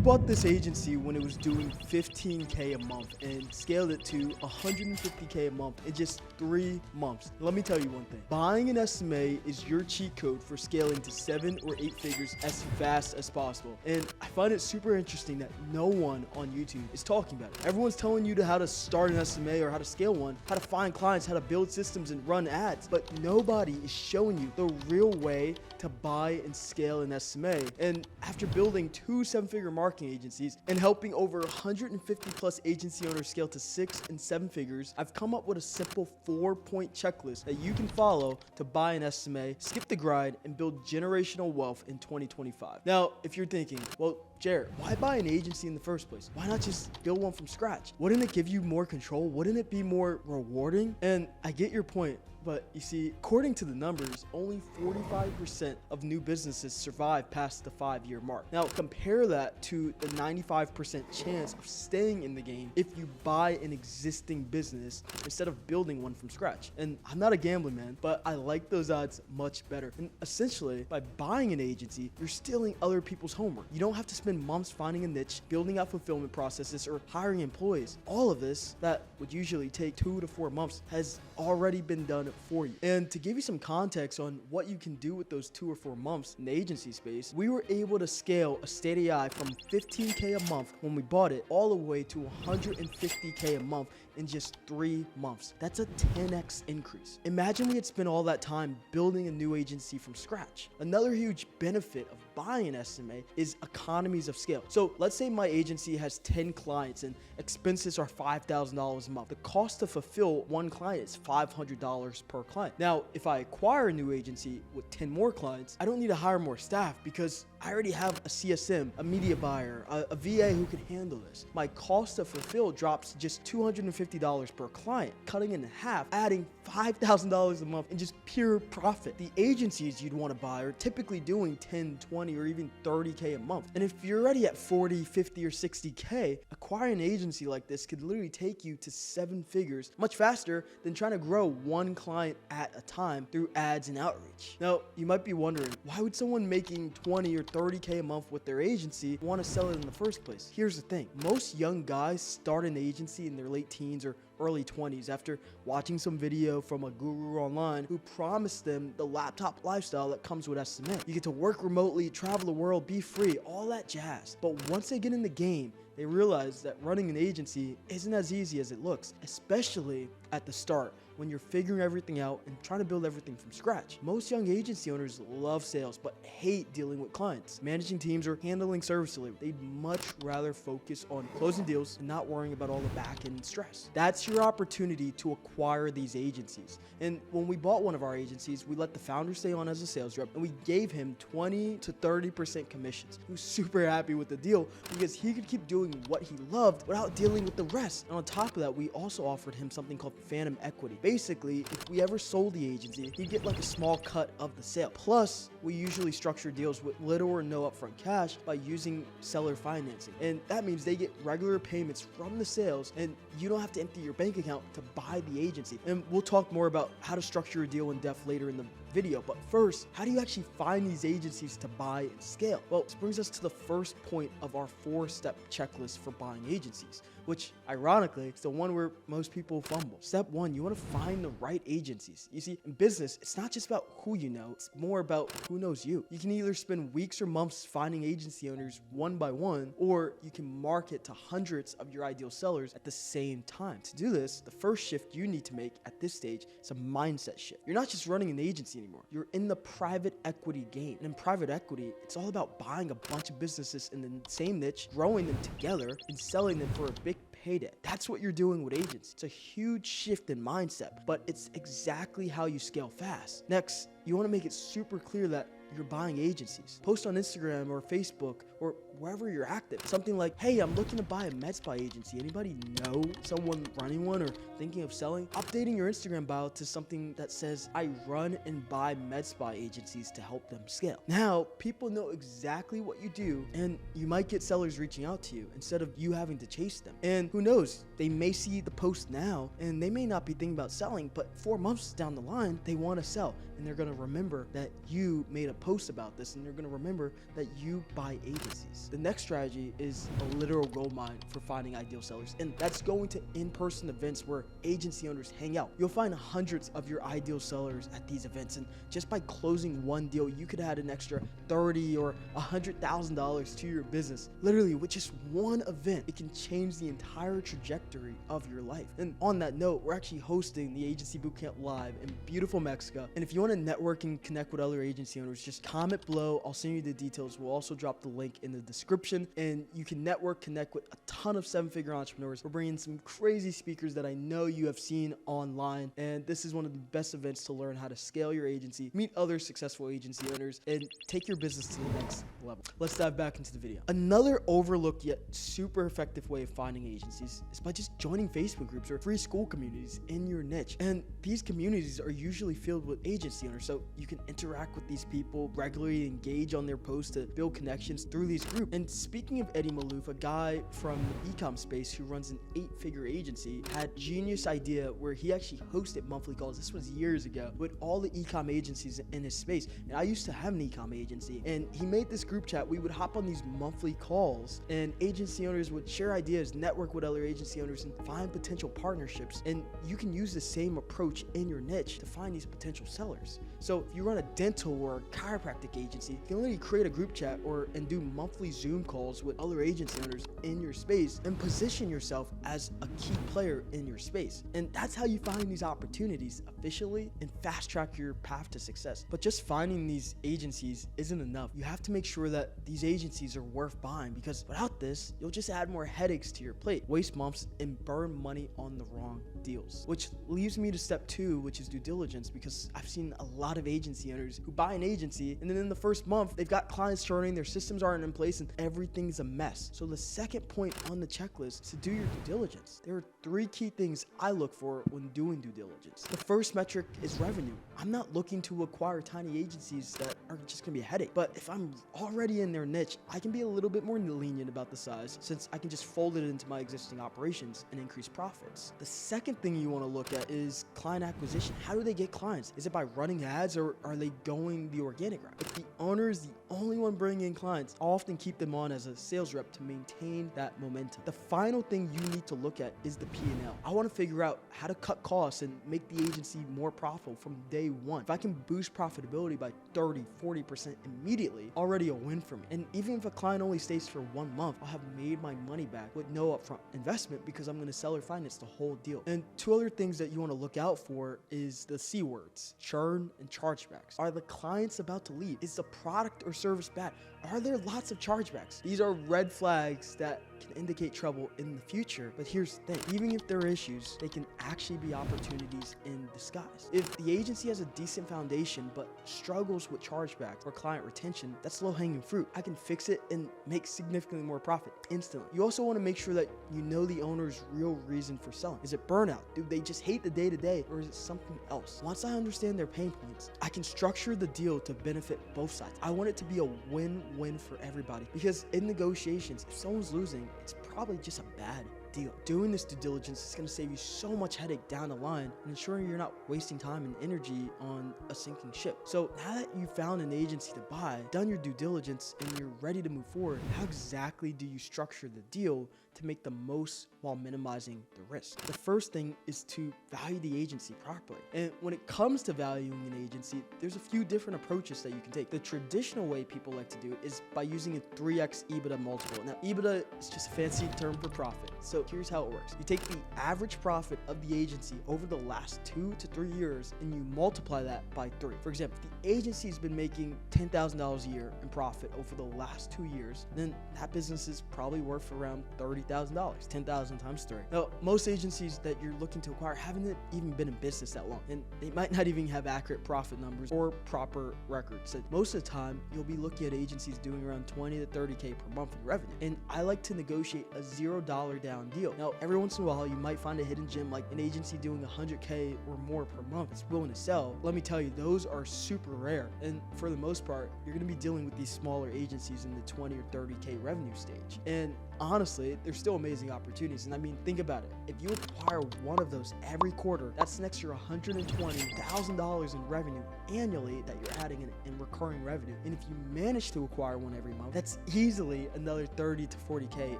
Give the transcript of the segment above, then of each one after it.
We bought this agency when it was doing 15K a month and scaled it to 150K a month in just 3 months. Let me tell you one thing. Buying an SMA is your cheat code for scaling to 7 or 8 figures as fast as possible. And I find it super interesting that no one on YouTube is talking about it. Everyone's telling you how to start an SMA or how to scale one, how to find clients, how to build systems and run ads, but nobody is showing you the real way to buy and scale an SMA. And after building 2 7-figure marketing agencies and helping over 150 plus agency owners scale to 6 and 7 figures, I've come up with a simple 4-point checklist that you can follow to buy an SMA, skip the grind, and build generational wealth in 2025. Now, if you're thinking, well, Jared, why buy an agency in the first place? Why not just build one from scratch? Wouldn't it give you more control? Wouldn't it be more rewarding? And I get your point. But you see, according to the numbers, only 45% of new businesses survive past the 5-year mark. Now, compare that to the 95% chance of staying in the game if you buy an existing business instead of building one from scratch. And I'm not a gambling man, but I like those odds much better. And essentially, by buying an agency, you're stealing other people's homework. You don't have to spend months finding a niche, building out fulfillment processes, or hiring employees. All of this that would usually take 2 to 4 months has already been done for you. And to give you some context on what you can do with those 2 or 4 months in the agency space, we were able to scale a state AI from 15K a month when we bought it all the way to 150K a month in just 3 months. That's a 10x increase. Imagine we had spent all that time building a new agency from scratch. Another huge benefit of buying an SMA is economies of scale. So let's say my agency has 10 clients and expenses are $5,000 a month. The cost to fulfill one client is $500 per client. Now, if I acquire a new agency with 10 more clients, I don't need to hire more staff because I already have a CSM, a media buyer, a VA who can handle this. My cost to fulfill drops to just $250 per client, cutting in half, adding $5,000 a month in just pure profit. The agencies you'd want to buy are typically doing 10, 20, or even 30K a month. And if you're already at 40, 50, or 60K, acquiring an agency like this could literally take you to 7 figures much faster than trying to grow one client at a time through ads and outreach. Now, you might be wondering, why would someone making 20 or 30K a month with their agency want to sell it in the first place? Here's the thing. Most young guys start an agency in their late teens or early 20s after watching some video from a guru online who promised them the laptop lifestyle that comes with SMA. You get to work remotely, travel the world, be free, all that jazz. But once they get in the game, they realize that running an agency isn't as easy as it looks, especially at the start when you're figuring everything out and trying to build everything from scratch. Most young agency owners love sales but hate dealing with clients, managing teams, or handling service delivery. They'd much rather focus on closing deals and not worrying about all the back-end stress. That's your opportunity to acquire these agencies. And when we bought one of our agencies, we let the founder stay on as a sales rep and we gave him 20 to 30% commissions. He was super happy with the deal because he could keep doing what he loved without dealing with the rest. And on top of that, we also offered him something called phantom equity. Basically, if we ever sold the agency, he'd get like a small cut of the sale. Plus, we usually structure deals with little or no upfront cash by using seller financing. And that means they get regular payments from the sales and you don't have to empty your bank account to buy the agency. And we'll talk more about how to structure a deal in depth later in the video. But first, how do you actually find these agencies to buy and scale? Well, this brings us to the first point of our 4-step checklist for buying agencies, which ironically is the one where most people fumble. Step 1, you want to find the right agencies. You see, in business, it's not just about who you know, it's more about who knows you. You can either spend weeks or months finding agency owners one by one, or you can market to hundreds of your ideal sellers at the same time. To do this, the first shift you need to make at this stage is a mindset shift. You're not just running an agency anymore. You're in the private equity game. And in private equity, it's all about buying a bunch of businesses in the same niche, growing them together, and selling them for a big payday. That's what you're doing with agents. It's a huge shift in mindset, but it's exactly how you scale fast. Next, you want to make it super clear that you're buying agencies. Post on Instagram or Facebook or wherever you're active. Something like, hey, I'm looking to buy a med spa agency. Anybody know someone running one or thinking of selling? Updating your Instagram bio to something that says, I run and buy med spa agencies to help them scale. Now, people know exactly what you do, and you might get sellers reaching out to you instead of you having to chase them. And who knows, they may see the post now and they may not be thinking about selling, but 4 months down the line, they want to sell. And they're going to remember that you made a post about this, and they're going to remember that you buy agents. agencies. The next strategy is a literal gold mine for finding ideal sellers, and that's going to in-person events where agency owners hang out. You'll find hundreds of your ideal sellers at these events, and just by closing one deal, you could add an extra $30,000 or $100,000 to your business. Literally, with just one event, it can change the entire trajectory of your life. And on that note, we're actually hosting the Agency Bootcamp live in beautiful Mexico. And if you want to network and connect with other agency owners, just comment below. I'll send you the details. We'll also drop the link in the description, and you can network, connect with a ton of seven-figure entrepreneurs. We're bringing some crazy speakers that I know you have seen online, and this is one of the best events to learn how to scale your agency, meet other successful agency owners, and take your business to the next level. Let's dive back into the video. Another overlooked yet super effective way of finding agencies is by just joining Facebook groups or free school communities in your niche. And these communities are usually filled with agency owners, so you can interact with these people, regularly engage on their posts to build connections through these groups. And speaking of Eddie Malouf, a guy from the eComm space who runs an 8-figure agency, had a genius idea where he actually hosted monthly calls. This was years ago, with all the eComm agencies in his space. And I used to have an eComm agency, and he made this group chat. We would hop on these monthly calls, and agency owners would share ideas, network with other agency owners, and find potential partnerships. And you can use the same approach in your niche to find these potential sellers. So if you run a dental or chiropractic agency, you can literally create a group chat and do monthly Zoom calls with other agency owners in your space and position yourself as a key player in your space. And that's how you find these opportunities efficiently and fast track your path to success. But just finding these agencies isn't enough. You have to make sure that these agencies are worth buying, because without this, you'll just add more headaches to your plate, waste months, and burn money on the wrong deals. Which leaves me to step 2, which is due diligence, because I've seen a lot of agency owners who buy an agency, and then in the first month, they've got clients churning, their systems aren't in place, and everything's a mess. So the second point on the checklist is to do your due diligence. There are 3 key things I look for when doing due diligence. The first metric is revenue. I'm not looking to acquire tiny agencies that are just gonna be a headache, but if I'm already in their niche, I can be a little bit more lenient about the size, since I can just fold it into my existing operations and increase profits. The second thing you want to look at is client acquisition. How do they get clients? Is it by running ads, or are they going the organic route? If the owner is the only one bringing in clients, I'll often keep them on as a sales rep to maintain that momentum. The final thing you need to look at is the P&L. I want to figure out how to cut costs and make the agency more profitable from day one. If I can boost profitability by 30-40% immediately, already a win for me. And even if a client only stays for 1 month, I'll have made my money back with no upfront investment, because I'm going to sell or finance the whole deal. And 2 other things that you want to look out for is the C words: churn and chargebacks. Are the clients about to leave? Is the product or service bad? Are there lots of chargebacks? These are red flags that can indicate trouble in the future. But here's the thing, even if there are issues, they can actually be opportunities in disguise. If the agency has a decent foundation but struggles with chargebacks or client retention, that's low-hanging fruit. I can fix it and make significantly more profit instantly. You also want to make sure that you know the owner's real reason for selling. Is it burnout? Do they just hate the day-to-day, or is it something else? Once I understand their pain points, I can structure the deal to benefit both sides. I want it to be a win-win for everybody, because in negotiations, if someone's losing, it's probably just a bad deal. Doing this due diligence is going to save you so much headache down the line, and ensuring you're not wasting time and energy on a sinking ship. So now that you found an agency to buy, done your due diligence, and you're ready to move forward, how exactly do you structure the deal to make the most while minimizing the risk? The first thing is to value the agency properly. And when it comes to valuing an agency, there's a few different approaches that you can take. The traditional way people like to do it is by using a 3x EBITDA multiple. Now, EBITDA is just a fancy term for profit. So here's how it works. You take the average profit of the agency over the last 2 to 3 years, and you multiply that by 3. For example, if the agency has been making $10,000 a year in profit over the last 2 years, then that business is probably worth around $30,000. 10,000 times 3. Now, most agencies that you're looking to acquire haven't even been in business that long, and they might not even have accurate profit numbers or proper records. So most of the time, you'll be looking at agencies doing around 20 to 30K per month in revenue. And I like to negotiate a $0 down deal. Now, every once in a while, you might find a hidden gem like an agency doing 100K or more per month that's willing to sell. Let me tell you, those are super rare. And for the most part, you're going to be dealing with these smaller agencies in the 20 or 30K revenue stage. And honestly, there's still amazing opportunities. And I mean, think about it. If you acquire one of those every quarter, that's an extra $120,000 in revenue annually that you're adding in recurring revenue. And if you manage to acquire one every month, that's easily another 30 to 40K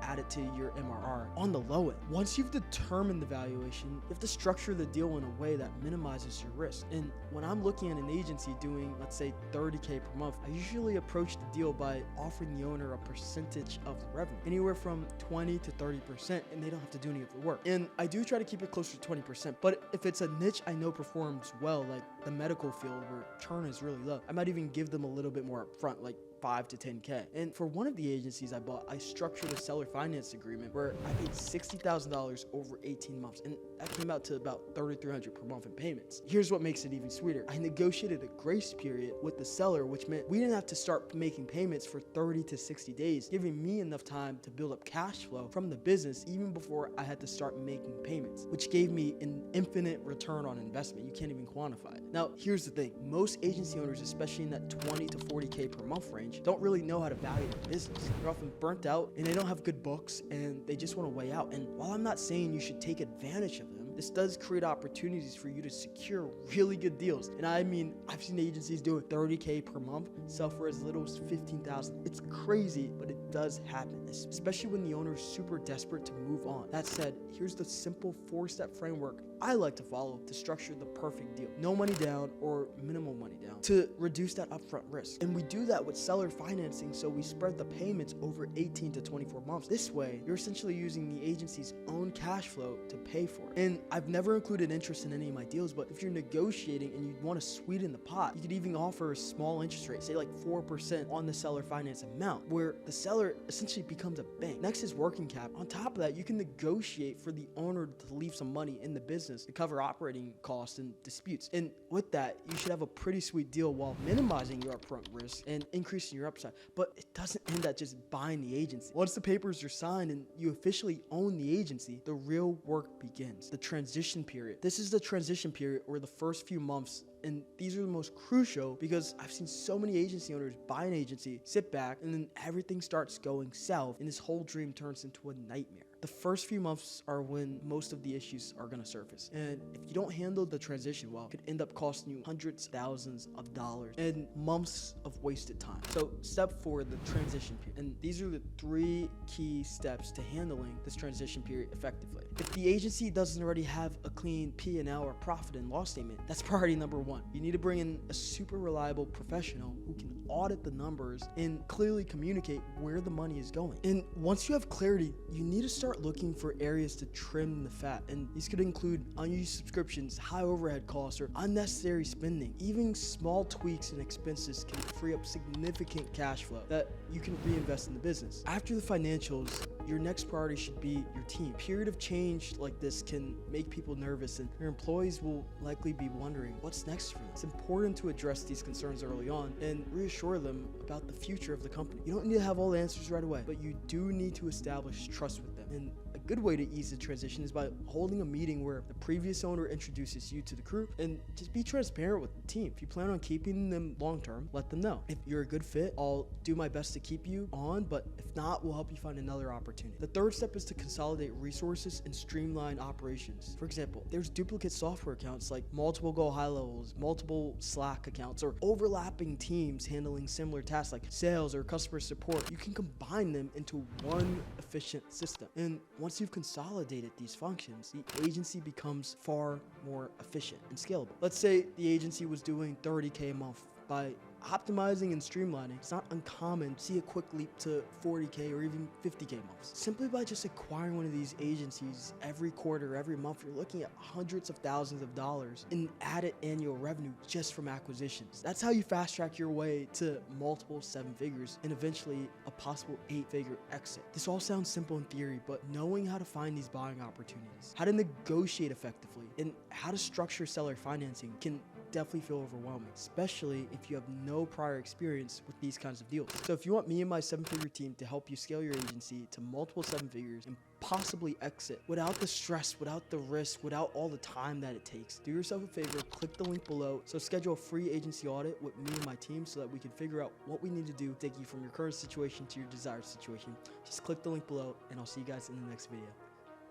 added to your MRR on the low end. Once you've determined the valuation, you have to structure the deal in a way that minimizes your risk. And when I'm looking at an agency doing, let's say, 30K per month, I usually approach the deal by offering the owner a percentage of the revenue, anywhere from 20 to 30%, and they don't have to do any of the work. And I do try to keep it closer to 20%, but if it's a niche I know performs well, like the medical field where churn is really low, I might even give them a little bit more upfront, like 5 to 10K. And for one of the agencies I bought, I structured a seller finance agreement where I paid $60,000 over 18 months. And that came out to about $3,300 per month in payments. Here's what makes it even sweeter. I negotiated a grace period with the seller, which meant we didn't have to start making payments for 30 to 60 days, giving me enough time to build up cash flow from the business even before I had to start making payments, which gave me an infinite return on investment. You can't even quantify it. Now, here's the thing. Most agency owners, especially in that 20 to 40K per month range, don't really know how to value their business. They're often burnt out and they don't have good books and they just want to weigh out. And while I'm not saying you should take advantage of them, this does create opportunities for you to secure really good deals. And I mean, I've seen agencies do 30K per month, sell for as little as $15,000. It's crazy, but it does happen, especially when the owner is super desperate to move on. That said, here's the simple 4-step framework I like to follow to structure the perfect deal. No money down or minimal money down to reduce that upfront risk. And we do that with seller financing, so we spread the payments over 18 to 24 months. This way, you're essentially using the agency's own cash flow to pay for it. And I've never included interest in any of my deals, but if you're negotiating and you want to sweeten the pot, you could even offer a small interest rate, say like 4% on the seller finance amount, where the seller essentially becomes a bank. Next is working cap. On top of that, you can negotiate for the owner to leave some money in the business to cover operating costs and disputes. And with that, you should have a pretty sweet deal while minimizing your upfront risk and increasing your upside. But it doesn't end at just buying the agency. Once the papers are signed and you officially own the agency, the real work begins. The transition period. This is the transition period where the first few months, and these are the most crucial because I've seen so many agency owners buy an agency, sit back, and then everything starts going south and this whole dream turns into a nightmare. The first few months are when most of the issues are going to surface. And if you don't handle the transition well, it could end up costing you hundreds, thousands of dollars and months of wasted time. So step 4, the transition period. And these are the 3 key steps to handling this transition period effectively. If the agency doesn't already have a clean P&L or profit and loss statement, that's priority number 1. You need to bring in a super reliable professional who can audit the numbers and clearly communicate where the money is going. And once you have clarity, you need to start looking for areas to trim the fat. And these could include unused subscriptions, high overhead costs, or unnecessary spending. Even small tweaks in expenses can free up significant cash flow that you can reinvest in the business. After the financials, your next priority should be your team. A period of change like this can make people nervous and your employees will likely be wondering what's next for them. It's important to address these concerns early on and reassure them about the future of the company. You don't need to have all the answers right away, but you do need to establish trust with them. And a good way to ease the transition is by holding a meeting where the previous owner introduces you to the crew, and just be transparent with the team. If you plan on keeping them long term, let them know. If you're a good fit, I'll do my best to keep you on, but if not, we'll help you find another opportunity. The third step is to consolidate resources and streamline operations. For example, there's duplicate software accounts like multiple Go High Levels, multiple Slack accounts, or overlapping teams handling similar tasks like sales or customer support. You can combine them into one efficient system. And once you've consolidated these functions, the agency becomes far more efficient and scalable. Let's say the agency was doing 30K a month. By optimizing and streamlining, it's not uncommon to see a quick leap to 40K or even 50K months. Simply by just acquiring one of these agencies every quarter, every month, you're looking at hundreds of thousands of dollars in added annual revenue just from acquisitions. That's how you fast track your way to multiple 7 figures and eventually a possible 8-figure exit. This all sounds simple in theory, but knowing how to find these buying opportunities, how to negotiate effectively, and how to structure seller financing can definitely feel overwhelming, especially if you have no prior experience with these kinds of deals. So if you want me and my 7-figure team to help you scale your agency to multiple 7 figures and possibly exit without the stress, without the risk, without all the time that it takes, do yourself a favor, click the link below. So schedule a free agency audit with me and my team so that we can figure out what we need to do to take you from your current situation to your desired situation. Just click the link below, and I'll see you guys in the next video.